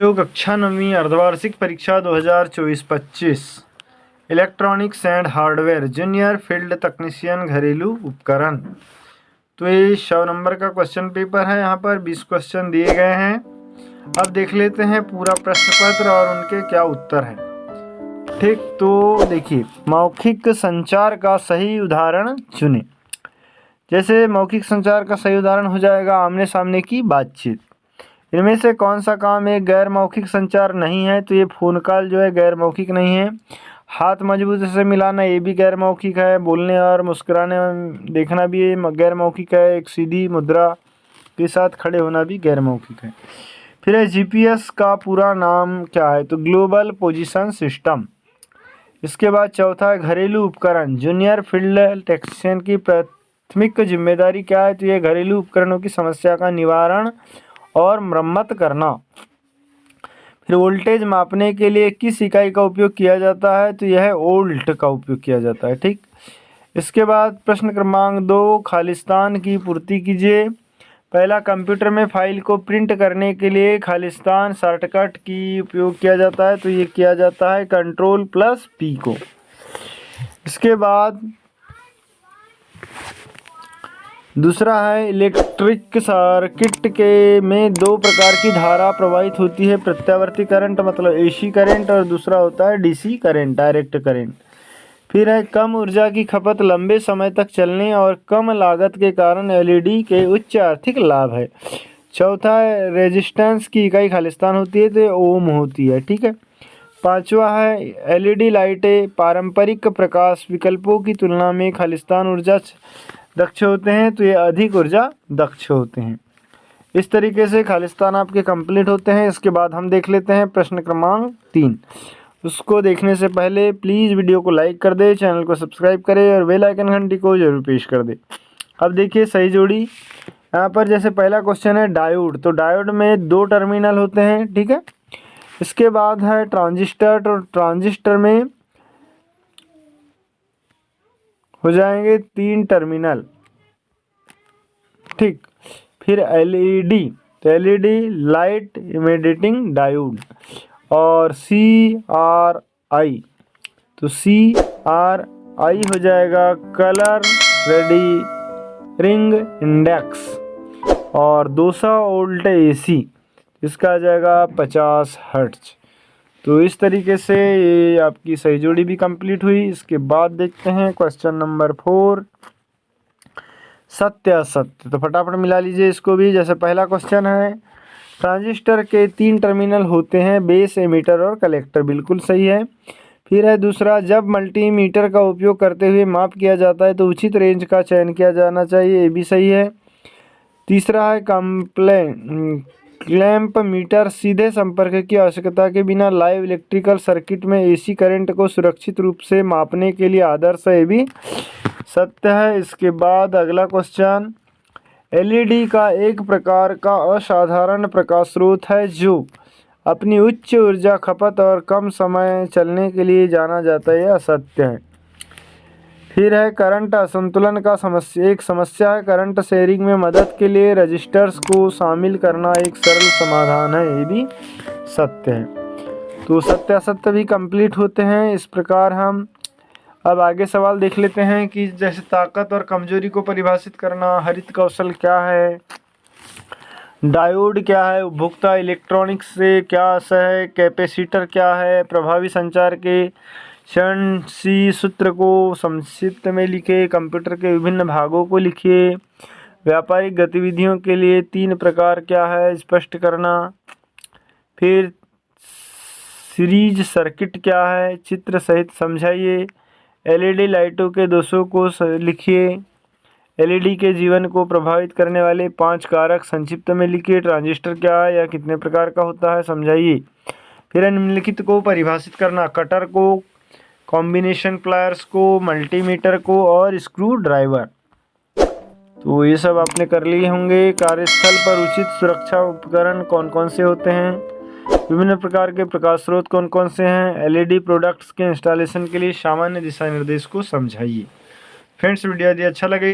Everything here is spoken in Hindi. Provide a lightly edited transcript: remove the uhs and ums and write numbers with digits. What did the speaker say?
जो कक्षा 9वीं अर्धवार्षिक परीक्षा 2024-25 electronics and hardware junior field तकनीशियन घरेलू उपकरण। तो ये 100 नंबर का क्वेश्चन पेपर है। यहाँ पर 20 क्वेश्चन दिए गए हैं। अब देख लेते हैं पूरा प्रश्न पत्र और उनके क्या उत्तर हैं। ठीक, तो देखिए, मौखिक संचार का सही उदाहरण चुनें। जैसे मौखिक संचार का सही उदाहरण हो जाएगा आमने सामने की बातचीत। इनमें से कौन सा काम एक गैर मौखिक संचार नहीं है? तो ये फ़ोन कॉल जो है गैर मौखिक नहीं है। हाथ मजबूती से मिलाना ये भी गैर मौखिक है। बोलने और मुस्कुराने देखना भी ये गैर मौखिक है। एक सीधी मुद्रा के साथ खड़े होना भी गैर मौखिक है। फिर है जीपीएस का पूरा नाम क्या है? तो ग्लोबल पोजीशन सिस्टम। इसके बाद चौथा है घरेलू उपकरण जूनियर फील्ड टेक्नीशियन की प्राथमिक जिम्मेदारी क्या है? तो ये घरेलू उपकरणों की समस्या का निवारण और मरम्मत करना। फिर वोल्टेज मापने के लिए किस इकाई का उपयोग किया जाता है? तो यह वोल्ट का उपयोग किया जाता है। ठीक, इसके बाद प्रश्न क्रमांक 2 खालिस्तान की पूर्ति कीजिए। पहला, कंप्यूटर में फाइल को प्रिंट करने के लिए खालिस्तान शॉर्टकट की उपयोग किया जाता है। तो ये किया जाता है Ctrl+P को। इसके बाद दूसरा है इलेक्ट्रिक सर्किट के में दो प्रकार की धारा प्रवाहित होती है। प्रत्यावर्ती करंट मतलब एसी करंट और दूसरा होता है डीसी करंट डायरेक्ट करंट। फिर है कम ऊर्जा की खपत लंबे समय तक चलने और कम लागत के कारण एलईडी के उच्च आर्थिक लाभ है। चौथा है रेजिस्टेंस की इकाई खालिस्तान होती है तो ओम होती है। ठीक है। पांचवा है एलईडी लाइटें पारंपरिक प्रकाश विकल्पों की तुलना में खालिस्तान ऊर्जा दक्ष होते हैं तो ये अधिक ऊर्जा दक्ष होते हैं। इस तरीके से खालिस्तान आपके कंप्लीट होते हैं। इसके बाद हम देख लेते हैं प्रश्न क्रमांक 3। उसको देखने से पहले प्लीज़ वीडियो को लाइक कर दे, चैनल को सब्सक्राइब करें और बेल आइकन घंटी को जरूर पेश कर दे। अब देखिए सही जोड़ी। यहाँ पर जैसे पहला क्वेश्चन है डायोड, तो डायोड में 2 टर्मिनल होते हैं। ठीक है। इसके बाद है ट्रांजिस्टर, तो ट्रांजिस्टर में हो जाएंगे 3 टर्मिनल। ठीक। फिर एलईडी, तो एलईडी लाइट इमिटेटिंग डायोड और CRI, तो CRI हो जाएगा कलर रेडिंग इंडेक्स और 200 वोल्ट AC, इसका आ जाएगा 50 हर्ट्ज। तो इस तरीके से ये आपकी सही जोड़ी भी कंप्लीट हुई। इसके बाद देखते हैं क्वेश्चन नंबर 4 सत्य असत्य। तो फटाफट मिला लीजिए इसको भी। जैसे पहला क्वेश्चन है ट्रांजिस्टर के 3 टर्मिनल होते हैं बेस एमीटर और कलेक्टर, बिल्कुल सही है। फिर है दूसरा, जब मल्टीमीटर का उपयोग करते हुए माप किया जाता है तो उचित रेंज का चयन किया जाना चाहिए, ये भी सही है। तीसरा है क्लैंप मीटर सीधे संपर्क की आवश्यकता के बिना लाइव इलेक्ट्रिकल सर्किट में AC करंट को सुरक्षित रूप से मापने के लिए आदर्श है, ये भी सत्य है। इसके बाद अगला क्वेश्चन, LED का एक प्रकार का असाधारण प्रकाश स्रोत है जो अपनी उच्च ऊर्जा खपत और कम समय चलने के लिए जाना जाता है, यह असत्य है। फिर है करंट असंतुलन का एक समस्या है। करंट शेयरिंग में मदद के लिए रजिस्टर्स को शामिल करना एक सरल समाधान है, ये भी सत्य है। तो सत्य असत्य भी कंप्लीट होते हैं। इस प्रकार हम अब आगे सवाल देख लेते हैं कि जैसे ताकत और कमजोरी को परिभाषित करना, हरित कौशल क्या है, डायोड क्या है, उपभोक्ता इलेक्ट्रॉनिक्स से क्या आशय है, कैपेसिटर क्या है, प्रभावी संचार के सी सूत्र को संक्षिप्त में लिखे, कंप्यूटर के विभिन्न भागों को लिखिए, व्यापारिक गतिविधियों के लिए 3 प्रकार क्या है स्पष्ट करना, फिर सीरीज सर्किट क्या है चित्र सहित समझाइए, LED लाइटों के दोषों को लिखिए, LED के जीवन को प्रभावित करने वाले 5 कारक संक्षिप्त में लिखिए, ट्रांजिस्टर क्या है या कितने प्रकार का होता है समझाइए। फिर निम्नलिखित को परिभाषित करना, कटर को, कॉम्बिनेशन प्लायर्स को, मल्टीमीटर को और स्क्रू ड्राइवर। तो ये सब आपने कर लिए होंगे। कार्यस्थल पर उचित सुरक्षा उपकरण कौन कौन से होते हैं, विभिन्न प्रकार के प्रकाश स्रोत कौन कौन से हैं, LED प्रोडक्ट्स के इंस्टॉलेशन के लिए सामान्य दिशा निर्देश को समझाइए। फ्रेंड्स, वीडियो यदि अच्छा लगे